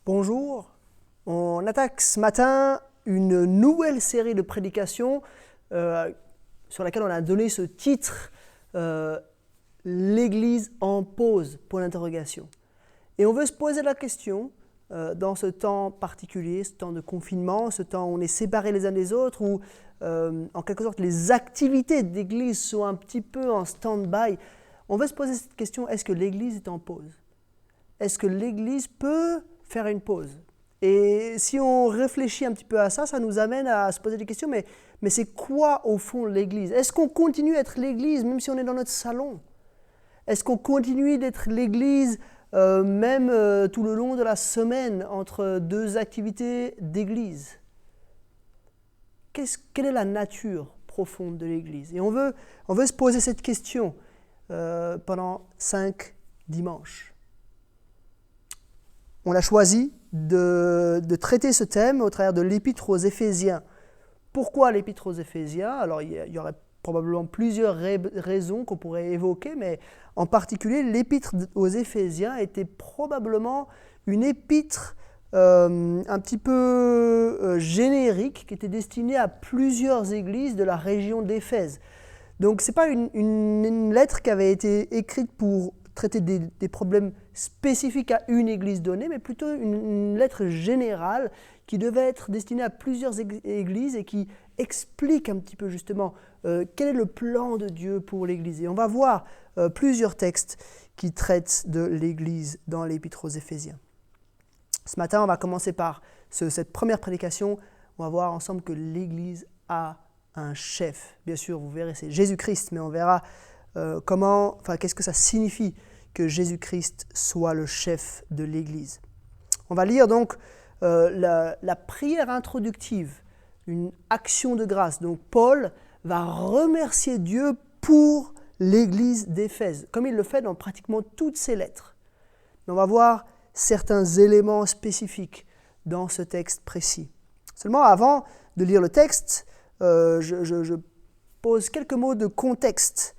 Bonjour, on attaque ce matin une nouvelle série de prédications sur laquelle on a donné ce titre L'Église en pause, point d'interrogation. Et on veut se poser la question dans ce temps particulier, ce temps de confinement, ce temps où on est séparés les uns des autres, où en quelque sorte les activités d'Église sont un petit peu en stand-by. On veut se poser cette question, est-ce que l'Église est en pause? Est-ce que l'Église peut faire une pause? Et si on réfléchit un petit peu à ça, ça nous amène à se poser des questions, mais c'est quoi au fond l'Église? Est-ce qu'on continue à être l'Église même si on est dans notre salon? Est-ce qu'on continue d'être l'Église même tout le long de la semaine entre deux activités d'Église? Quelle est la nature profonde de l'Église? Et on veut se poser cette question pendant 5 dimanches. On a choisi de traiter ce thème au travers de l'Épître aux Éphésiens. Pourquoi l'Épître aux Éphésiens? Alors il y aurait probablement plusieurs raisons qu'on pourrait évoquer, mais en particulier l'Épître aux Éphésiens était probablement une épître un petit peu générique qui était destinée à plusieurs églises de la région d'Éphèse. Donc ce n'est pas une lettre qui avait été écrite pour traiter des problèmes spécifiques à une église donnée, mais plutôt une lettre générale qui devait être destinée à plusieurs églises et qui explique un petit peu justement quel est le plan de Dieu pour l'église. Et on va voir plusieurs textes qui traitent de l'église dans l'Épître aux Éphésiens. Ce matin, on va commencer par cette première prédication. On va voir ensemble que l'église a un chef. Bien sûr, vous verrez, c'est Jésus-Christ, mais on verra qu'est-ce que ça signifie que Jésus-Christ soit le chef de l'Église. On va lire donc la prière introductive, une action de grâce. Donc Paul va remercier Dieu pour l'Église d'Éphèse, comme il le fait dans pratiquement toutes ses lettres. Mais on va voir certains éléments spécifiques dans ce texte précis. Seulement avant de lire le texte, je pose quelques mots de contexte.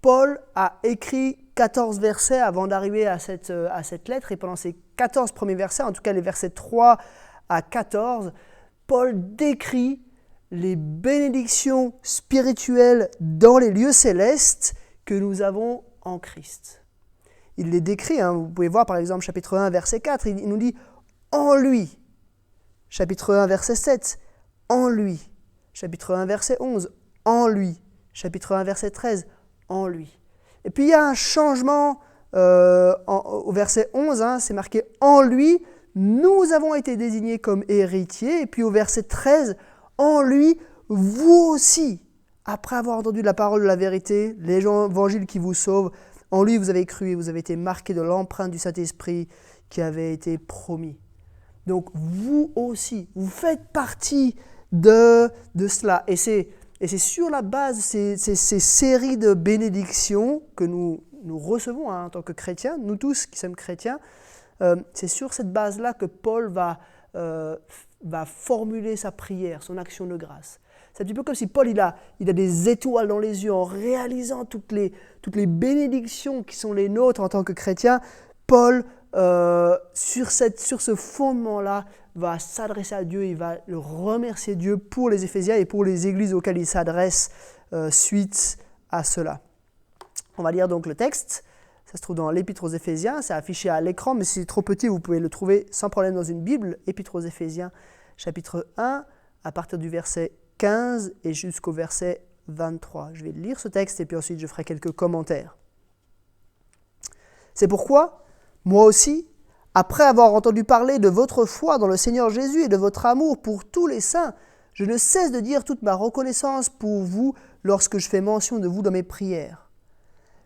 Paul a écrit 14 versets avant d'arriver à cette lettre, et pendant ces 14 premiers versets, en tout cas les versets 3 à 14, Paul décrit les bénédictions spirituelles dans les lieux célestes que nous avons en Christ. Il les décrit, vous pouvez voir par exemple chapitre 1, verset 4, il nous dit « en lui ». Chapitre 1, verset 7, « en lui ». Chapitre 1, verset 11, « en lui ». Chapitre 1, verset 13, en lui. Et puis il y a un changement au verset 11, c'est marqué en lui, nous avons été désignés comme héritiers. Et puis au verset 13, en lui, vous aussi, après avoir entendu la parole de la vérité, l'évangile qui vous sauve, en lui vous avez cru et vous avez été marqués de l'empreinte du Saint-Esprit qui avait été promis. Donc vous aussi, vous faites partie de cela. Et c'est sur la base de ces séries de bénédictions que nous recevons en tant que chrétiens, nous tous qui sommes chrétiens, c'est sur cette base-là que Paul va formuler sa prière, son action de grâce. C'est un petit peu comme si Paul il a des étoiles dans les yeux en réalisant toutes les bénédictions qui sont les nôtres en tant que chrétiens. Paul, sur ce fondement-là, va s'adresser à Dieu, il va le remercier Dieu pour les Éphésiens et pour les églises auxquelles il s'adresse suite à cela. On va lire donc le texte, ça se trouve dans l'Épître aux Éphésiens, c'est affiché à l'écran, mais si c'est trop petit, vous pouvez le trouver sans problème dans une Bible, Épître aux Éphésiens, chapitre 1, à partir du verset 15 et jusqu'au verset 23. Je vais lire ce texte et puis ensuite je ferai quelques commentaires. C'est pourquoi, moi aussi, après avoir entendu parler de votre foi dans le Seigneur Jésus et de votre amour pour tous les saints, je ne cesse de dire toute ma reconnaissance pour vous lorsque je fais mention de vous dans mes prières.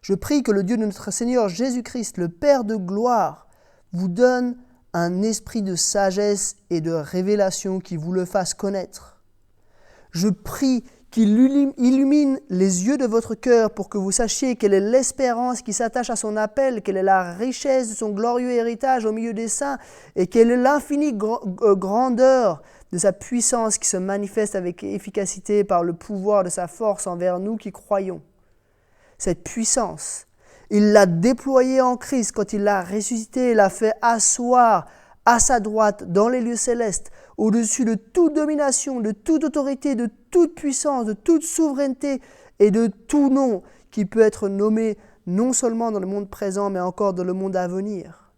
Je prie que le Dieu de notre Seigneur Jésus-Christ, le Père de gloire, vous donne un esprit de sagesse et de révélation qui vous le fasse connaître. Je prie qu'il illumine les yeux de votre cœur pour que vous sachiez quelle est l'espérance qui s'attache à son appel, quelle est la richesse de son glorieux héritage au milieu des saints et quelle est l'infinie grandeur de sa puissance qui se manifeste avec efficacité par le pouvoir de sa force envers nous qui croyons. Cette puissance Il l'a déployé en Christ quand il l'a ressuscité et l'a fait asseoir à sa droite dans les lieux célestes, au-dessus de toute domination, de toute autorité, de toute puissance, de toute souveraineté et de tout nom qui peut être nommé non seulement dans le monde présent, mais encore dans le monde à venir.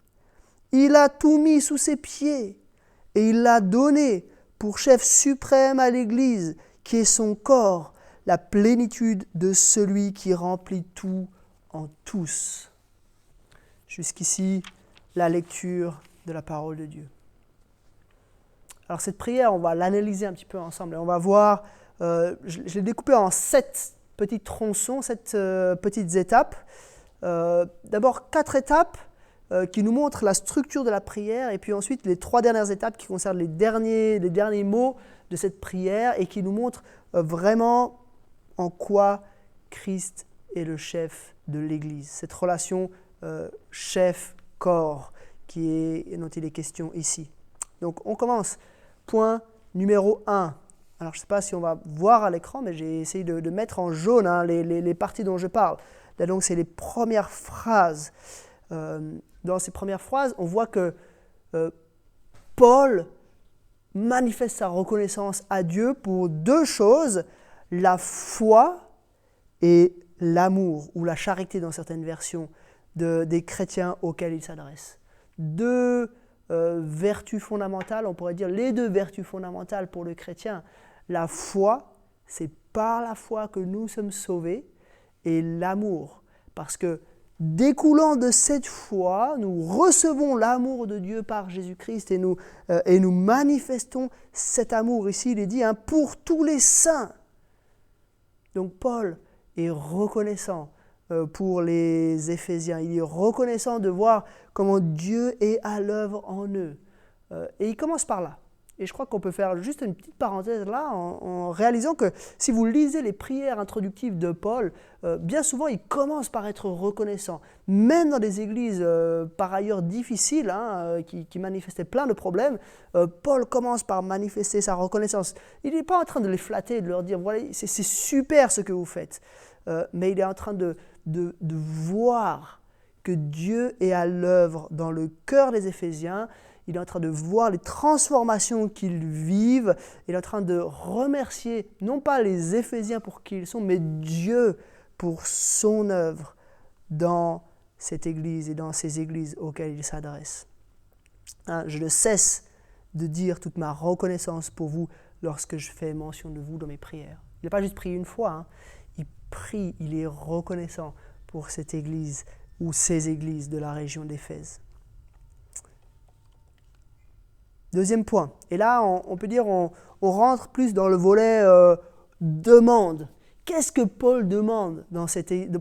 Il a tout mis sous ses pieds et il l'a donné pour chef suprême à l'Église, qui est son corps, la plénitude de celui qui remplit tout en tous. Jusqu'ici, la lecture de la parole de Dieu. Alors cette prière, on va l'analyser un petit peu ensemble et on va voir, je l'ai découpée en 7 petits tronçons, 7 petites étapes. D'abord 4 étapes qui nous montrent la structure de la prière et puis ensuite les 3 dernières étapes qui concernent les derniers mots de cette prière et qui nous montrent vraiment en quoi Christ est le chef de l'Église. Cette relation chef-corps dont il est question ici. Donc on commence. Point numéro 1. Alors je ne sais pas si on va voir à l'écran, mais j'ai essayé de mettre en jaune les parties dont je parle. Là, donc c'est les premières phrases. Dans ces premières phrases, on voit que Paul manifeste sa reconnaissance à Dieu pour 2 choses, la foi et l'amour, ou la charité dans certaines versions des chrétiens auxquels il s'adresse. 2 vertus fondamentales, on pourrait dire les 2 vertus fondamentales pour le chrétien. La foi, c'est par la foi que nous sommes sauvés, et l'amour, parce que découlant de cette foi, nous recevons l'amour de Dieu par Jésus-Christ et nous manifestons cet amour. Ici, il est dit pour tous les saints. Donc Paul est reconnaissant pour les Éphésiens. Il est reconnaissant de voir comment Dieu est à l'œuvre en eux. Et il commence par là. Et je crois qu'on peut faire juste une petite parenthèse là en réalisant que si vous lisez les prières introductives de Paul, bien souvent il commence par être reconnaissant. Même dans des églises par ailleurs difficiles, qui manifestaient plein de problèmes, Paul commence par manifester sa reconnaissance. Il n'est pas en train de les flatter, de leur dire voilà, c'est super ce que vous faites. Mais il est en train de voir que Dieu est à l'œuvre dans le cœur des Éphésiens. Il est en train de voir les transformations qu'ils vivent. Il est en train de remercier, non pas les Éphésiens pour qui ils sont, mais Dieu pour son œuvre dans cette Église et dans ces églises auxquelles il s'adresse. Je ne cesse de dire toute ma reconnaissance pour vous lorsque je fais mention de vous dans mes prières. Il n'a pas juste prié une fois, il prie, il est reconnaissant pour cette Église ou ces églises de la région d'Éphèse. Deuxième point, et là on peut dire on rentre plus dans le volet demande. Qu'est-ce que Paul demande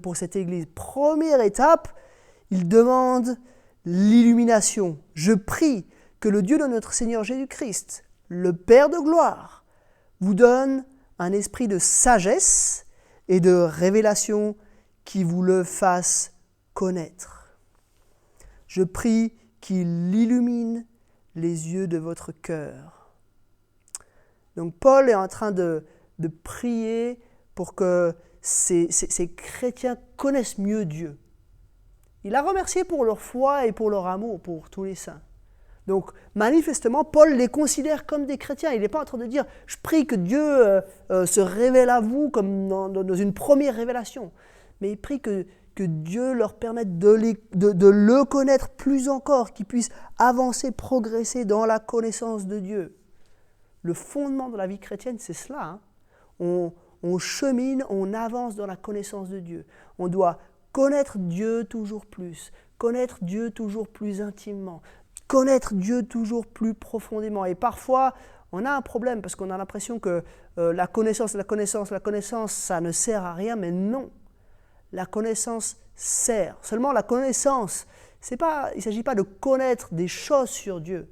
pour cette église ? Première étape, il demande l'illumination. Je prie que le Dieu de notre Seigneur Jésus-Christ, le Père de gloire, vous donne un esprit de sagesse et de révélation qui vous le fasse connaître. Je prie qu'il illumine les yeux de votre cœur. Donc Paul est en train de prier pour que ces chrétiens connaissent mieux Dieu. Il a remercié pour leur foi et pour leur amour pour tous les saints. Donc manifestement, Paul les considère comme des chrétiens. Il n'est pas en train de dire « je prie que Dieu se révèle à vous » comme dans une première révélation. Mais il prie que Dieu leur permette de le connaître plus encore, qu'ils puissent avancer, progresser dans la connaissance de Dieu. Le fondement de la vie chrétienne, c'est cela. On chemine, on avance dans la connaissance de Dieu. On doit connaître Dieu toujours plus, connaître Dieu toujours plus intimement, connaître Dieu toujours plus profondément. Et parfois, on a un problème parce qu'on a l'impression que la connaissance, ça ne sert à rien, mais non. La connaissance sert. Seulement la connaissance, il ne s'agit pas de connaître des choses sur Dieu.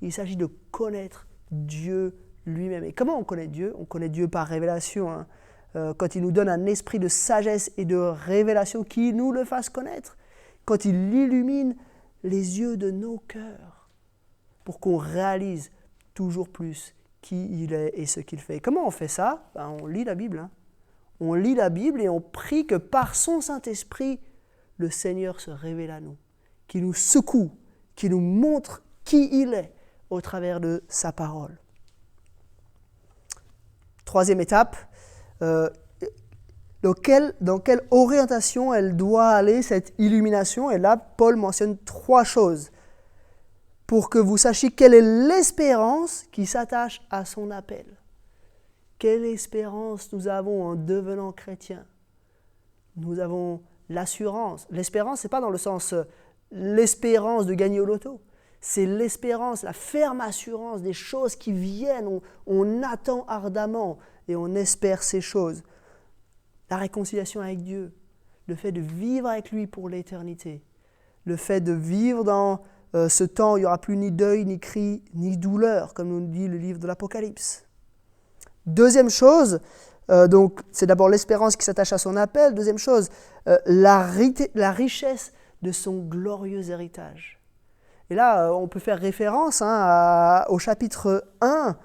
Il s'agit de connaître Dieu lui-même. Et comment on connaît Dieu ? On connaît Dieu par révélation. Quand il nous donne un esprit de sagesse et de révélation qui nous le fasse connaître. Quand il illumine les yeux de nos cœurs pour qu'on réalise toujours plus qui il est et ce qu'il fait. Comment on fait ça ? On lit la Bible. On lit la Bible et on prie que par son Saint-Esprit, le Seigneur se révèle à nous, qui nous secoue, qui nous montre qui il est au travers de sa parole. Troisième étape, dans quelle orientation elle doit aller, cette illumination. Et là, Paul mentionne 3 choses pour que vous sachiez quelle est l'espérance qui s'attache à son appel. Quelle espérance nous avons en devenant chrétiens? Nous avons l'assurance. L'espérance, ce n'est pas dans le sens l'espérance de gagner au loto. C'est l'espérance, la ferme assurance des choses qui viennent. On attend ardemment et on espère ces choses. La réconciliation avec Dieu, le fait de vivre avec lui pour l'éternité, le fait de vivre dans ce temps où il n'y aura plus ni deuil, ni cri, ni douleur, comme nous dit le livre de l'Apocalypse. Deuxième chose, donc c'est d'abord l'espérance qui s'attache à son appel. Deuxième chose, la richesse de son glorieux héritage. Et là, on peut faire référence au chapitre 1.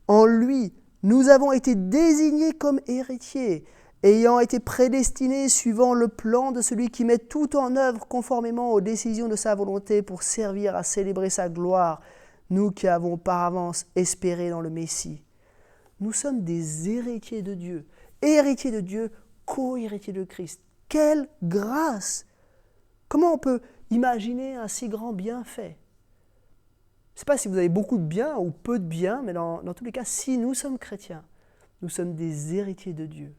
En lui, nous avons été désignés comme héritiers, ayant été prédestinés suivant le plan de celui qui met tout en œuvre conformément aux décisions de sa volonté pour servir à célébrer sa gloire, nous qui avons par avance espéré dans le Messie. Nous sommes des héritiers de Dieu, co-héritiers de Christ. Quelle grâce! Comment on peut imaginer un si grand bienfait? Je ne sais pas si vous avez beaucoup de biens ou peu de biens, mais dans tous les cas, si nous sommes chrétiens, nous sommes des héritiers de Dieu.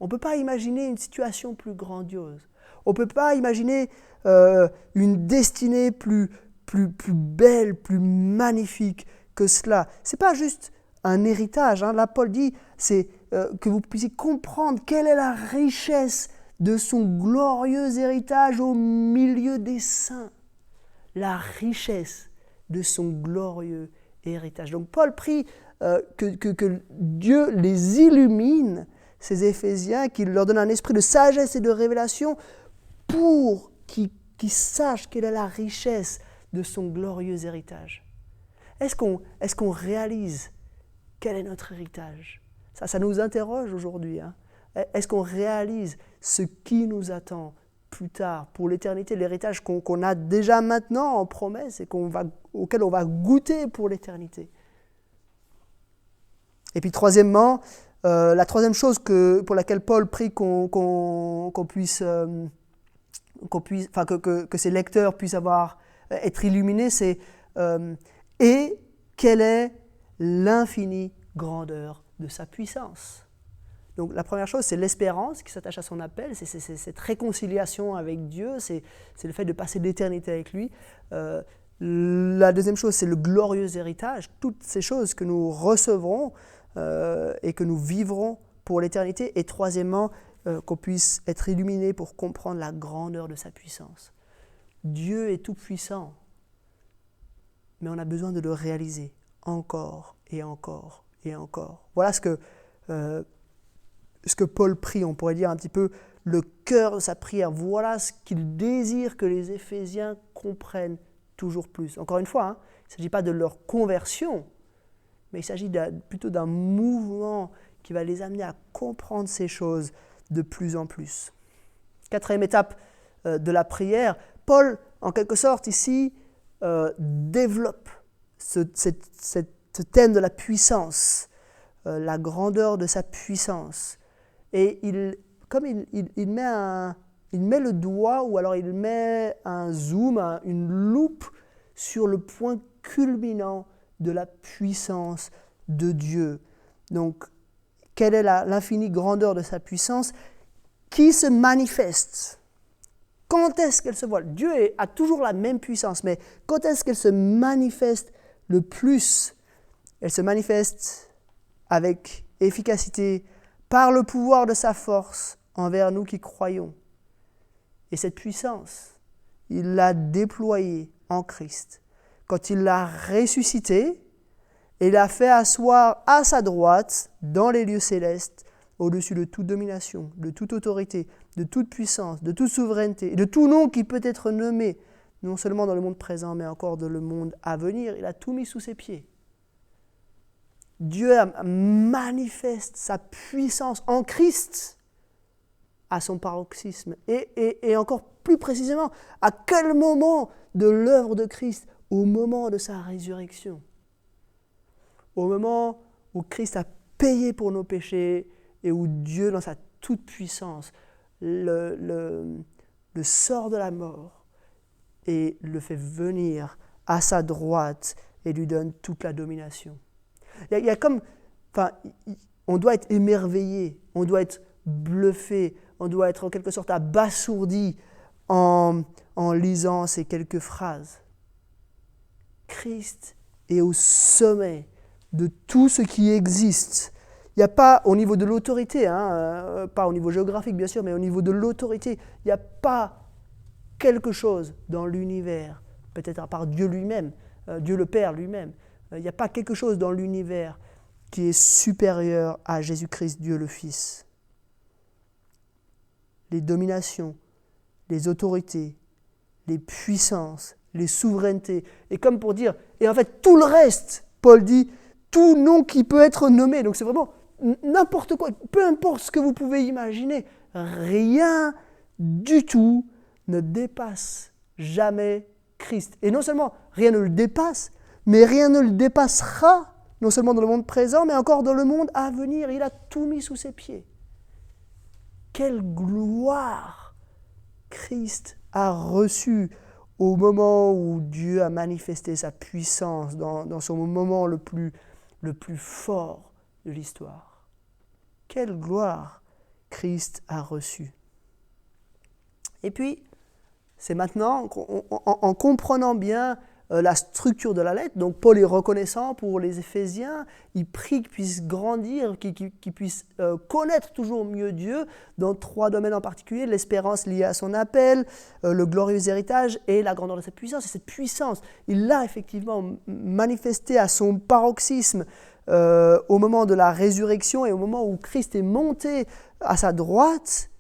On ne peut pas imaginer une situation plus grandiose. On ne peut pas imaginer une destinée plus belle, plus magnifique que cela. Ce n'est pas juste un héritage. Là, Paul dit c'est que vous puissiez comprendre quelle est la richesse de son glorieux héritage au milieu des saints. La richesse de son glorieux héritage. Donc Paul prie que Dieu les illumine, ces Éphésiens, qu'il leur donne un esprit de sagesse et de révélation pour qu'ils sachent quelle est la richesse de son glorieux héritage. Est-ce qu'on réalise quel est notre héritage? Ça nous interroge aujourd'hui. Est-ce qu'on réalise ce qui nous attend plus tard, pour l'éternité, l'héritage qu'on a déjà maintenant en promesse et auquel on va goûter pour l'éternité? Et puis troisièmement, la troisième chose pour laquelle Paul prie que ses lecteurs puissent être illuminés, c'est et quelle est l'infinie grandeur de sa puissance. Donc la première chose, c'est l'espérance qui s'attache à son appel, c'est cette réconciliation avec Dieu, c'est le fait de passer l'éternité avec lui. La deuxième chose, c'est le glorieux héritage, toutes ces choses que nous recevrons et que nous vivrons pour l'éternité. Et troisièmement, qu'on puisse être illuminé pour comprendre la grandeur de sa puissance. Dieu est tout puissant, mais on a besoin de le réaliser encore et encore et encore. Voilà ce que Paul prie, on pourrait dire un petit peu le cœur de sa prière. Voilà ce qu'il désire que les Éphésiens comprennent toujours plus. Encore une fois, il ne s'agit pas de leur conversion, mais il s'agit plutôt d'un mouvement qui va les amener à comprendre ces choses de plus en plus. Quatrième étape de la prière, Paul, en quelque sorte, ici, développe ce thème de la puissance, la grandeur de sa puissance. Et il met le doigt, ou alors il met un zoom, une loupe sur le point culminant de la puissance de Dieu. Donc, quelle est l'infinie grandeur de sa puissance qui se manifeste? Quand est-ce qu'elle se voit? Dieu a toujours la même puissance, mais quand est-ce qu'elle se manifeste le plus? Elle se manifeste avec efficacité par le pouvoir de sa force envers nous qui croyons. Et cette puissance, il l'a déployée en Christ. Quand il l'a ressuscité, et l'a fait asseoir à sa droite dans les lieux célestes, au-dessus de toute domination, de toute autorité, de toute puissance, de toute souveraineté, et de tout nom qui peut être nommé, non seulement dans le monde présent, mais encore dans le monde à venir. Il a tout mis sous ses pieds. Dieu manifeste sa puissance en Christ à son paroxysme. Et encore plus précisément, à quel moment de l'œuvre de Christ? Au moment de sa résurrection. Au moment où Christ a payé pour nos péchés et où Dieu, dans sa toute-puissance, le sort de la mort et le fait venir à sa droite et lui donne toute la domination. Il y a comme... Enfin, on doit être émerveillé, on doit être bluffé, on doit être en quelque sorte abasourdi en lisant ces quelques phrases. Christ est au sommet de tout ce qui existe. Il n'y a pas au niveau de l'autorité, pas au niveau géographique bien sûr, mais au niveau de l'autorité, il n'y a pas quelque chose dans l'univers, peut-être à part Dieu lui-même, Dieu le Père lui-même, il n'y a pas quelque chose dans l'univers qui est supérieur à Jésus-Christ, Dieu le Fils. Les dominations, les autorités, les puissances, les souverainetés, et comme pour dire, et en fait tout le reste, Paul dit, tout nom qui peut être nommé, donc c'est vraiment n'importe quoi, peu importe ce que vous pouvez imaginer, rien du tout ne dépasse jamais Christ. Et non seulement rien ne le dépasse, mais rien ne le dépassera, non seulement dans le monde présent, mais encore dans le monde à venir. Il a tout mis sous ses pieds. Quelle gloire Christ a reçue au moment où Dieu a manifesté sa puissance, dans son moment le plus fort de l'histoire. Quelle gloire Christ a reçue. Et puis, c'est maintenant, en comprenant bien la structure de la lettre, donc Paul est reconnaissant pour les Éphésiens, il prie qu'ils puissent grandir, qu'ils puissent connaître toujours mieux Dieu dans 3 domaines en particulier, l'espérance liée à son appel, le glorieux héritage et la grandeur de sa puissance. Et cette puissance, il l'a effectivement manifestée à son paroxysme au moment de la résurrection et au moment où Christ est monté à sa droite.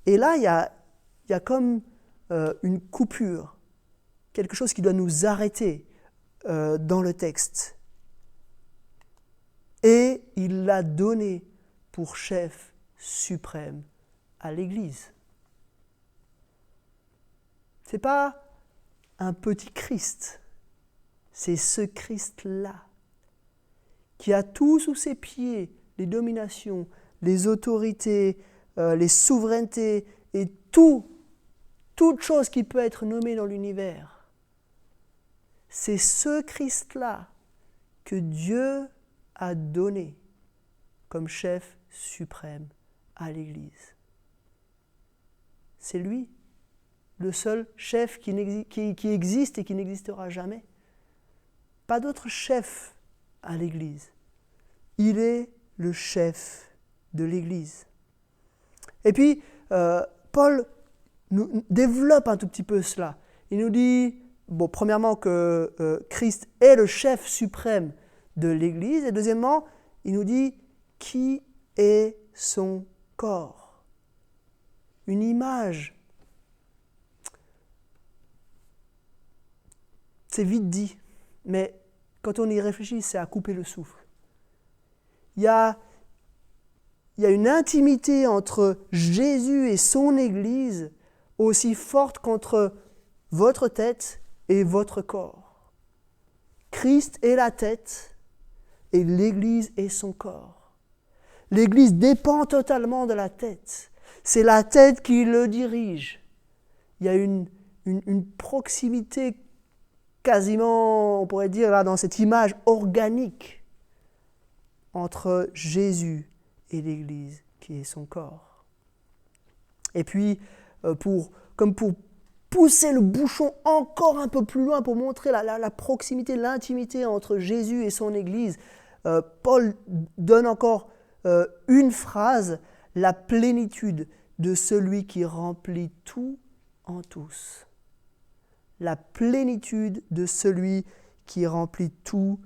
Et là, il y a comme une coupure, quelque chose qui doit nous arrêter dans le texte. Et il l'a donné pour chef suprême à l'Église. Ce n'est pas un petit Christ, c'est ce Christ-là qui a tout sous ses pieds, les dominations, les autorités, les souverainetés et toute chose qui peut être nommée dans l'univers. C'est ce Christ-là que Dieu a donné comme chef suprême à l'Église. C'est lui, le seul chef qui existe et qui n'existera jamais. Pas d'autre chef à l'Église. Il est le chef de l'Église. Et puis, Paul nous développe un tout petit peu cela. Il nous dit, premièrement que Christ est le chef suprême de l'Église, et deuxièmement, il nous dit qui est son corps. Une image. C'est vite dit, mais quand on y réfléchit, c'est à couper le souffle. Il y a une intimité entre Jésus et son Église aussi forte qu'entre votre tête et votre corps. Christ est la tête et l'Église est son corps. L'Église dépend totalement de la tête. C'est la tête qui le dirige. Il y a une proximité quasiment, on pourrait dire, là, dans cette image organique entre Jésus et l'Église qui est son corps. Et puis, pour pousser le bouchon encore un peu plus loin, pour montrer la proximité, l'intimité entre Jésus et son Église, Paul donne encore une phrase, la plénitude de celui qui remplit tout en tous. La plénitude de celui qui remplit tout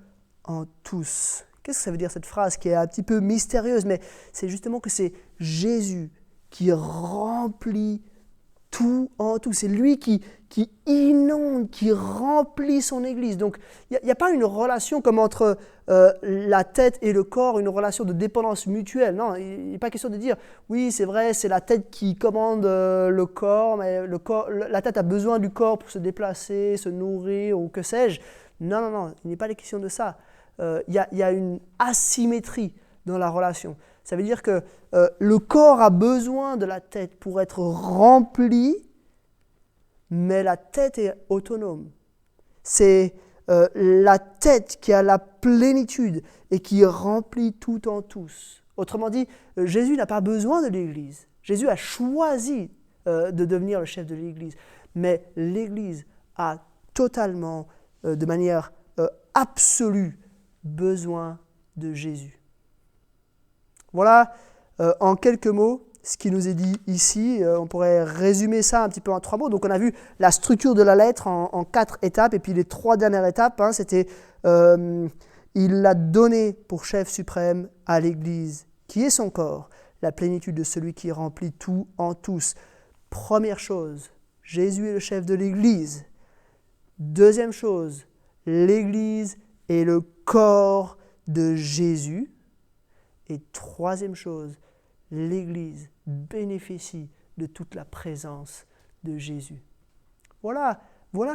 en tous. Qu'est-ce que ça veut dire cette phrase qui est un petit peu mystérieuse, mais c'est justement que c'est Jésus qui remplit tout en tout. C'est lui qui qui inonde, qui remplit son Église. Donc, il n'y a pas une relation comme entre la tête et le corps, une relation de dépendance mutuelle. Non, il n'est pas question de dire, oui, c'est vrai, c'est la tête qui commande le corps, mais la tête a besoin du corps pour se déplacer, se nourrir, ou que sais-je. Non, non, non, il n'est pas question de ça. Il y a une asymétrie dans la relation. Ça veut dire que le corps a besoin de la tête pour être rempli, mais la tête est autonome. C'est la tête qui a la plénitude et qui remplit tout en tous. Autrement dit, Jésus n'a pas besoin de l'Église. Jésus a choisi de devenir le chef de l'Église. Mais l'Église a totalement, de manière absolue, besoin de Jésus. Voilà, en quelques mots, ce qui nous est dit ici. On pourrait résumer ça un petit peu en 3 mots. Donc on a vu la structure de la lettre en 4 étapes, et puis les 3 dernières étapes, c'était il l'a donné pour chef suprême à l'Église, qui est son corps, la plénitude de celui qui remplit tout en tous. Première chose, Jésus est le chef de l'Église. Deuxième chose, l'Église est le corps de Jésus. Et troisième chose, l'Église bénéficie de toute la présence de Jésus. Voilà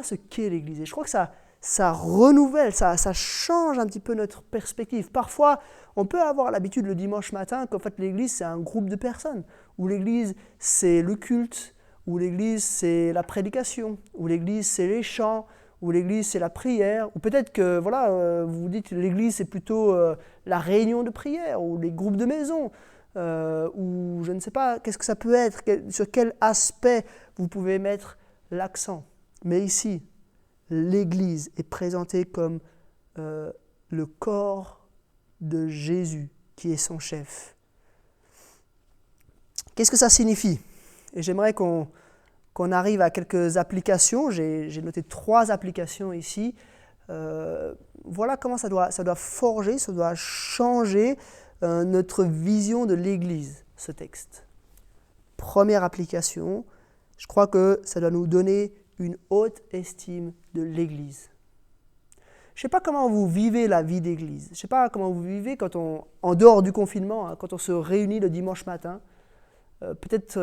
ce qu'est l'Église. Et je crois que ça renouvelle, ça change un petit peu notre perspective. Parfois, on peut avoir l'habitude le dimanche matin qu'en fait l'Église c'est un groupe de personnes, ou l'Église c'est le culte, ou l'Église c'est la prédication, ou l'Église c'est les chants, ou l'Église c'est la prière, ou peut-être que vous vous dites que l'Église c'est plutôt la réunion de prière, ou les groupes de maison, ou je ne sais pas, qu'est-ce que ça peut être, sur quel aspect vous pouvez mettre l'accent. Mais ici, l'Église est présentée comme le corps de Jésus, qui est son chef. Qu'est-ce que ça signifie? Et j'aimerais qu'on arrive à quelques applications. J'ai noté 3 applications ici. Voilà comment ça doit forger, ça doit changer notre vision de l'Église, ce texte. Première application, je crois que ça doit nous donner une haute estime de l'Église. Je ne sais pas comment vous vivez la vie d'Église. Je ne sais pas comment vous vivez quand en dehors du confinement, quand on se réunit le dimanche matin. Peut-être,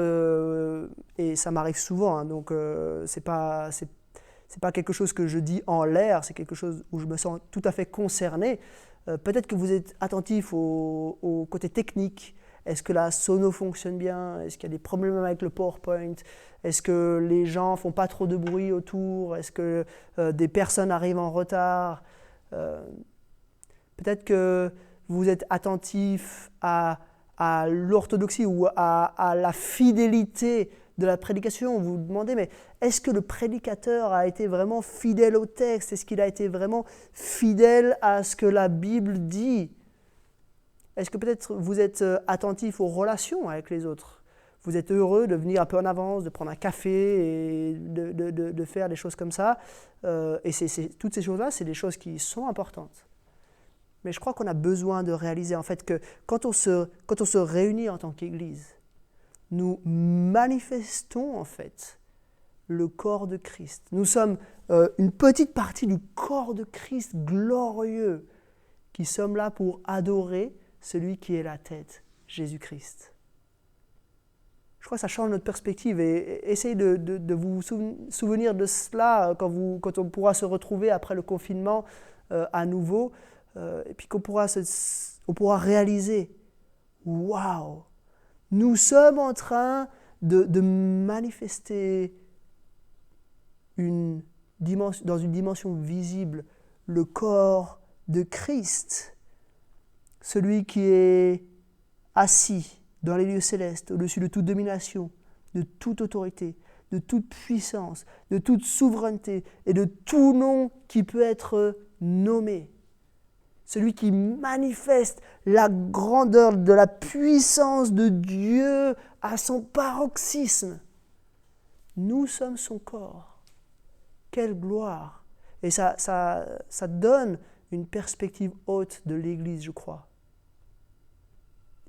et ça m'arrive souvent, donc c'est pas quelque chose que je dis en l'air, c'est quelque chose où je me sens tout à fait concerné. Peut-être que vous êtes attentif au côté technique. Est-ce que la sono fonctionne bien? Est-ce qu'il y a des problèmes avec le PowerPoint? Est-ce que les gens ne font pas trop de bruit autour? Est-ce que des personnes arrivent en retard? Peut-être que vous êtes attentif à l'orthodoxie ou à la fidélité de la prédication. Vous vous demandez, mais est-ce que le prédicateur a été vraiment fidèle au texte? Est-ce qu'il a été vraiment fidèle à ce que la Bible dit? Est-ce que peut-être vous êtes attentif aux relations avec les autres? Vous êtes heureux de venir un peu en avance, de prendre un café et de faire des choses comme ça. Et toutes ces choses-là, c'est des choses qui sont importantes. Mais je crois qu'on a besoin de réaliser en fait que quand on se réunit en tant qu'Église, nous manifestons en fait le corps de Christ. Nous sommes une petite partie du corps de Christ glorieux qui sommes là pour adorer celui qui est la tête, Jésus-Christ. Je crois que ça change notre perspective et essayez de vous souvenir de cela quand on pourra se retrouver après le confinement à nouveau. Et puis qu'on pourra réaliser, waouh, nous sommes en train de manifester dans une dimension visible le corps de Christ, celui qui est assis dans les lieux célestes, au-dessus de toute domination, de toute autorité, de toute puissance, de toute souveraineté et de tout nom qui peut être nommé. Celui qui manifeste la grandeur de la puissance de Dieu à son paroxysme. Nous sommes son corps. Quelle gloire! Et ça donne une perspective haute de l'Église, je crois.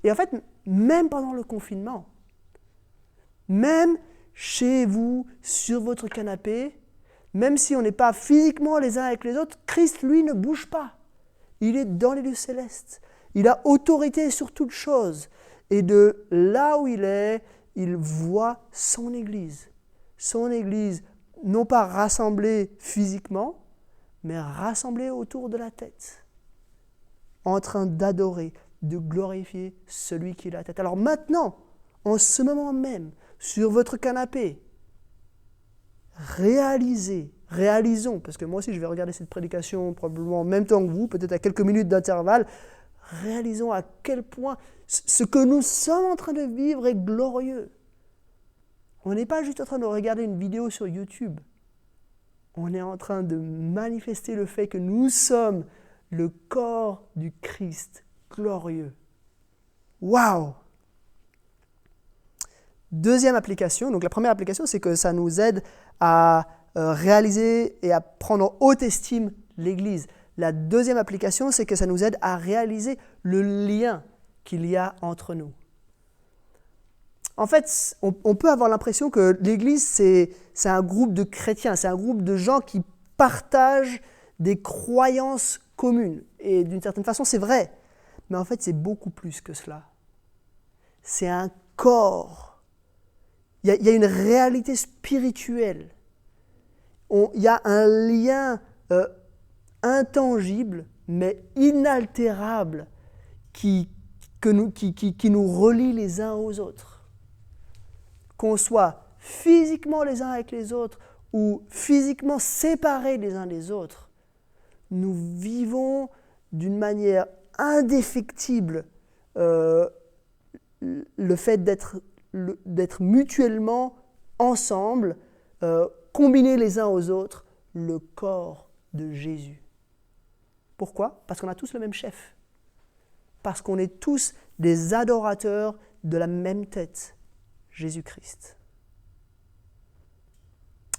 Et en fait, même pendant le confinement, même chez vous, sur votre canapé, Même si on n'est pas physiquement les uns avec les autres, Christ, lui, ne bouge pas. Il est dans les lieux célestes. Il a autorité sur toutes choses. Et de là où il est, il voit son Église. Son Église, non pas rassemblée physiquement, mais rassemblée autour de la tête. En train d'adorer, de glorifier celui qui est la tête. Alors maintenant, en ce moment même, sur votre canapé, réalisons, parce que moi aussi je vais regarder cette prédication probablement en même temps que vous, peut-être à quelques minutes d'intervalle, réalisons à quel point ce que nous sommes en train de vivre est glorieux. On n'est pas juste en train de regarder une vidéo sur YouTube. On est en train de manifester le fait que nous sommes le corps du Christ glorieux. Waouh! Deuxième application, donc la première application, c'est que ça nous aide à réaliser et à prendre en haute estime l'Église. La deuxième application, c'est que ça nous aide à réaliser le lien qu'il y a entre nous. En fait, on peut avoir l'impression que l'Église, c'est un groupe de chrétiens, c'est un groupe de gens qui partagent des croyances communes. Et d'une certaine façon, c'est vrai. Mais en fait, c'est beaucoup plus que cela. C'est un corps. Il y a une réalité spirituelle. Il y a un lien intangible, mais inaltérable, qui nous relie les uns aux autres. Qu'on soit physiquement les uns avec les autres ou physiquement séparés les uns des autres, nous vivons d'une manière indéfectible le fait d'être mutuellement ensemble, combinés les uns aux autres, le corps de Jésus. Pourquoi ? Parce qu'on a tous le même chef. Parce qu'on est tous des adorateurs de la même tête, Jésus-Christ.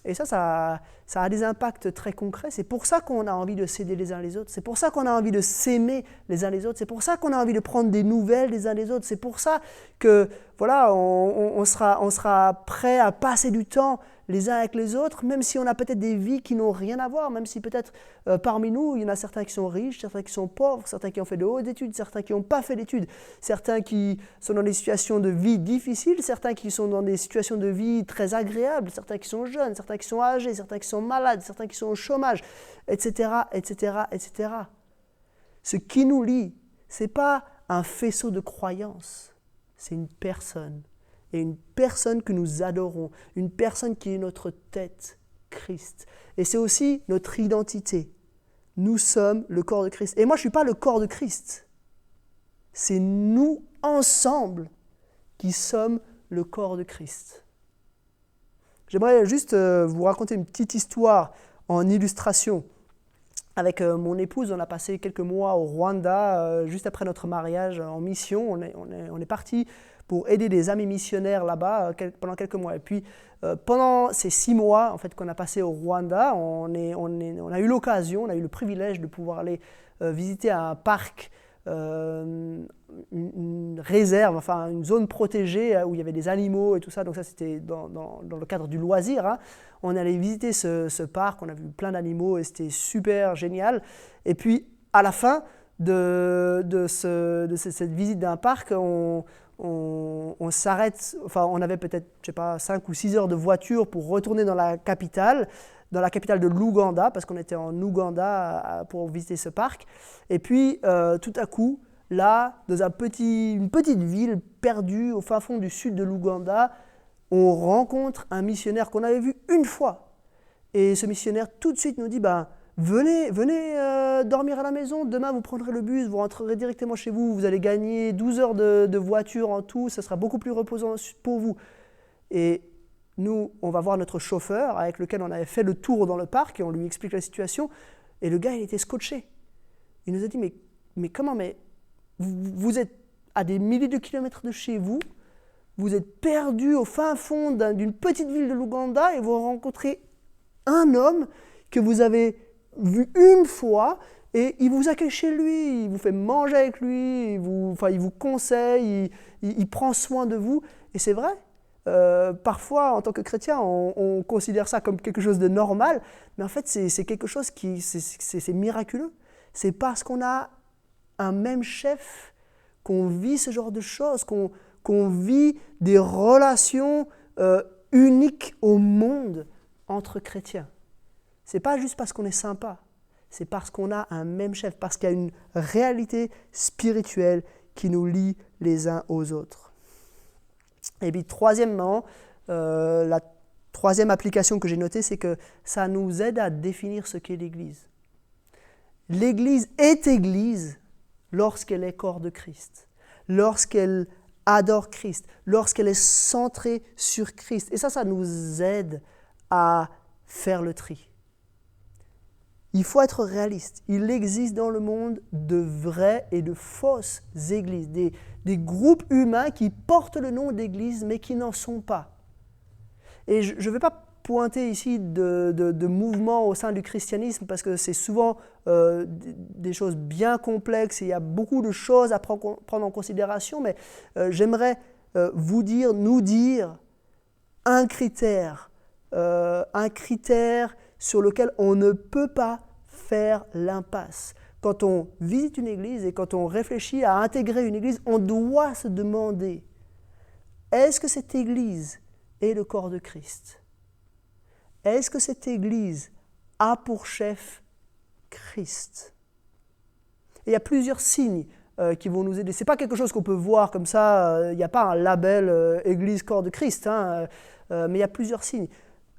Et ça a des impacts très concrets. C'est pour ça qu'on a envie de s'aider les uns les autres. C'est pour ça qu'on a envie de s'aimer les uns les autres. C'est pour ça qu'on a envie de prendre des nouvelles les uns des autres. C'est pour ça que voilà, on sera prêt à passer du temps les uns avec les autres, même si on a peut-être des vies qui n'ont rien à voir, même si peut-être parmi nous, il y en a certains qui sont riches, certains qui sont pauvres, certains qui ont fait de hautes études, certains qui n'ont pas fait d'études, certains qui sont dans des situations de vie difficiles, certains qui sont dans des situations de vie très agréables, certains qui sont jeunes, certains qui sont âgés, certains qui sont malades, certains qui sont au chômage, etc., etc., etc. Ce qui nous lie, ce n'est pas un faisceau de croyances, c'est une personne. Et une personne que nous adorons, une personne qui est notre tête, Christ. Et c'est aussi notre identité. Nous sommes le corps de Christ. Et moi, je ne suis pas le corps de Christ. C'est nous, ensemble, qui sommes le corps de Christ. J'aimerais juste vous raconter une petite histoire en illustration. Avec mon épouse, on a passé quelques mois au Rwanda, juste après notre mariage en mission. On est parti pour aider des amis missionnaires là-bas pendant quelques mois. Et puis, pendant ces 6 mois en fait, qu'on a passé au Rwanda, on a eu l'occasion, on a eu le privilège de pouvoir aller visiter un parc, une réserve, enfin une zone protégée où il y avait des animaux et tout ça. Donc ça, c'était dans le cadre du loisir. Hein. On allait visiter ce parc, on a vu plein d'animaux et c'était super génial. Et puis, à la fin de cette visite d'un parc, on s'arrête, enfin on avait peut-être, 5 ou 6 heures de voiture pour retourner dans la capitale de l'Ouganda, parce qu'on était en Ouganda pour visiter ce parc. Et puis, tout à coup, là, dans une petite ville perdue au fin fond du sud de l'Ouganda, on rencontre un missionnaire qu'on avait vu une fois. Et ce missionnaire, tout de suite, nous dit, venez dormir à la maison, demain vous prendrez le bus, vous rentrerez directement chez vous, vous allez gagner 12 heures de voiture en tout, ça sera beaucoup plus reposant pour vous. Et nous, on va voir notre chauffeur avec lequel on avait fait le tour dans le parc et on lui explique la situation. Et le gars, il était scotché. Il nous a dit, mais comment, vous êtes à des milliers de kilomètres de chez vous, vous êtes perdu au fin fond d'une petite ville de l'Ouganda et vous rencontrez un homme que vous avez vu une fois et il vous accueille chez lui, il vous fait manger avec lui, il vous conseille, il prend soin de vous. Et c'est vrai, parfois, en tant que chrétien, on considère ça comme quelque chose de normal, mais en fait, c'est quelque chose c'est miraculeux. C'est parce qu'on a un même chef qu'on vit ce genre de choses, qu'on vit des relations uniques au monde entre chrétiens. C'est pas juste parce qu'on est sympa, c'est parce qu'on a un même chef, parce qu'il y a une réalité spirituelle qui nous lie les uns aux autres. Et puis troisièmement, la troisième application que j'ai notée, c'est que ça nous aide à définir ce qu'est l'Église. L'Église est Église lorsqu'elle est corps de Christ, lorsqu'elle adore Christ, lorsqu'elle est centrée sur Christ. Et ça nous aide à faire le tri. Il faut être réaliste. Il existe dans le monde de vraies et de fausses églises, des groupes humains qui portent le nom d'église mais qui n'en sont pas. Et je ne vais pas pointer ici de mouvements au sein du christianisme parce que c'est souvent des choses bien complexes et il y a beaucoup de choses à prendre en considération, mais j'aimerais nous dire un critère sur lequel on ne peut pas faire l'impasse. Quand on visite une église et quand on réfléchit à intégrer une église, on doit se demander, est-ce que cette église est le corps de Christ? Est-ce que cette église a pour chef Christ? Et il y a plusieurs signes qui vont nous aider. Ce n'est pas quelque chose qu'on peut voir comme ça, il n'y a pas un label église corps de Christ, mais il y a plusieurs signes.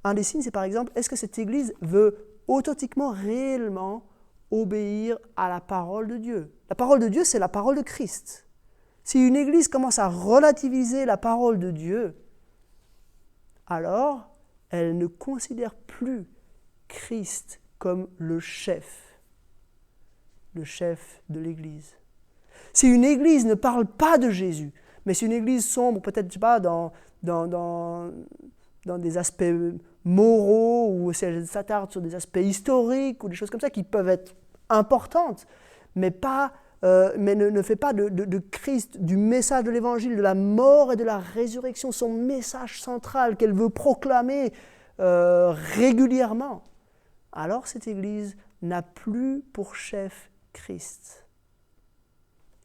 Un des signes, c'est par exemple, est-ce que cette église veut authentiquement, réellement obéir à la parole de Dieu? La parole de Dieu, c'est la parole de Christ. Si une église commence à relativiser la parole de Dieu, alors elle ne considère plus Christ comme le chef de l'église. Si une église ne parle pas de Jésus, mais si une église sombre, peut-être, je sais pas, dans des aspects moraux, ou si elle s'attarde sur des aspects historiques, ou des choses comme ça qui peuvent être importantes, mais ne fait pas de Christ, du message de l'Évangile, de la mort et de la résurrection, son message central qu'elle veut proclamer régulièrement, alors cette Église n'a plus pour chef Christ.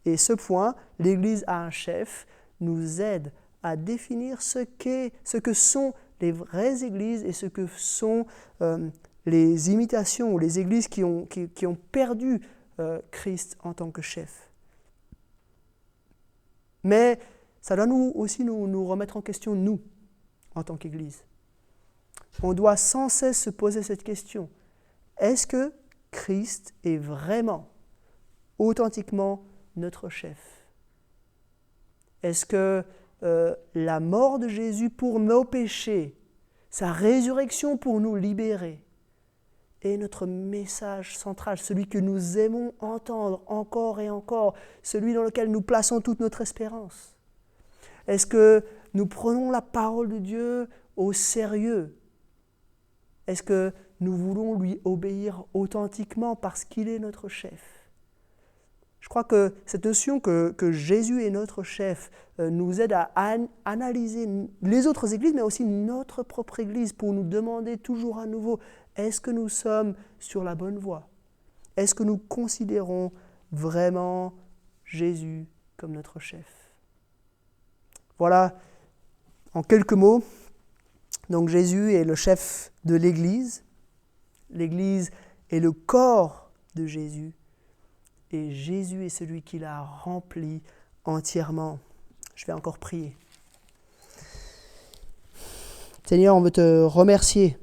Et ce point, l'Église a un chef, nous aide à définir ce que sont les vraies églises et ce que sont les imitations ou les églises qui ont perdu Christ en tant que chef. Mais ça doit aussi nous remettre en question, nous, en tant qu'Église. On doit sans cesse se poser cette question. Est-ce que Christ est vraiment, authentiquement, notre chef? Est-ce que la mort de Jésus pour nos péchés, sa résurrection pour nous libérer, est notre message central, celui que nous aimons entendre encore et encore, celui dans lequel nous plaçons toute notre espérance? Est-ce que nous prenons la parole de Dieu au sérieux? Est-ce que nous voulons lui obéir authentiquement parce qu'il est notre chef? Je crois que cette notion que Jésus est notre chef nous aide à analyser les autres églises, mais aussi notre propre église, pour nous demander toujours à nouveau, est-ce que nous sommes sur la bonne voie? Est-ce que nous considérons vraiment Jésus comme notre chef? Voilà, en quelques mots, donc Jésus est le chef de l'Église. L'Église est le corps de Jésus. Et Jésus est celui qui l'a rempli entièrement. Je vais encore prier. Seigneur, on veut te remercier.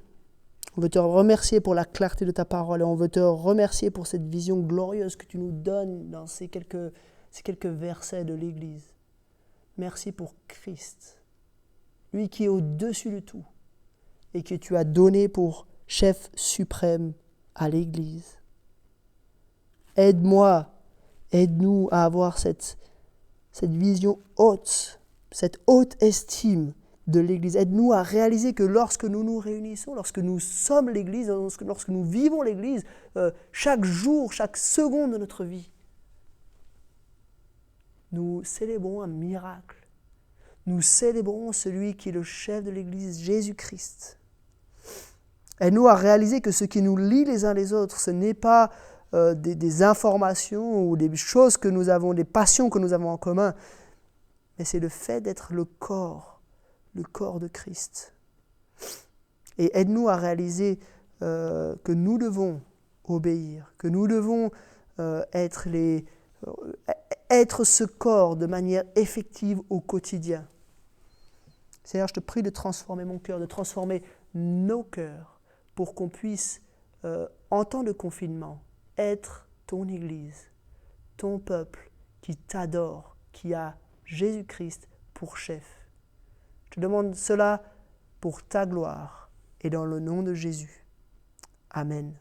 On veut te remercier pour la clarté de ta parole. Et on veut te remercier pour cette vision glorieuse que tu nous donnes dans ces quelques versets de l'Église. Merci pour Christ, lui qui est au-dessus de tout et que tu as donné pour chef suprême à l'Église. Aide-nous à avoir cette vision haute, cette haute estime de l'Église. Aide-nous à réaliser que lorsque nous nous réunissons, lorsque nous sommes l'Église, lorsque nous vivons l'Église, chaque jour, chaque seconde de notre vie, nous célébrons un miracle. nous célébrons celui qui est le chef de l'Église, Jésus-Christ. Aide-nous à réaliser que ce qui nous lie les uns les autres, ce n'est pas des informations ou des choses que nous avons, des passions que nous avons en commun, mais c'est le fait d'être le corps de Christ. Et aide-nous à réaliser que nous devons obéir, que nous devons être ce corps de manière effective au quotidien. Seigneur, je te prie de transformer mon cœur, de transformer nos cœurs pour qu'on puisse, en temps de confinement, être ton Église, ton peuple qui t'adore, qui a Jésus-Christ pour chef. Je te demande cela pour ta gloire et dans le nom de Jésus. Amen.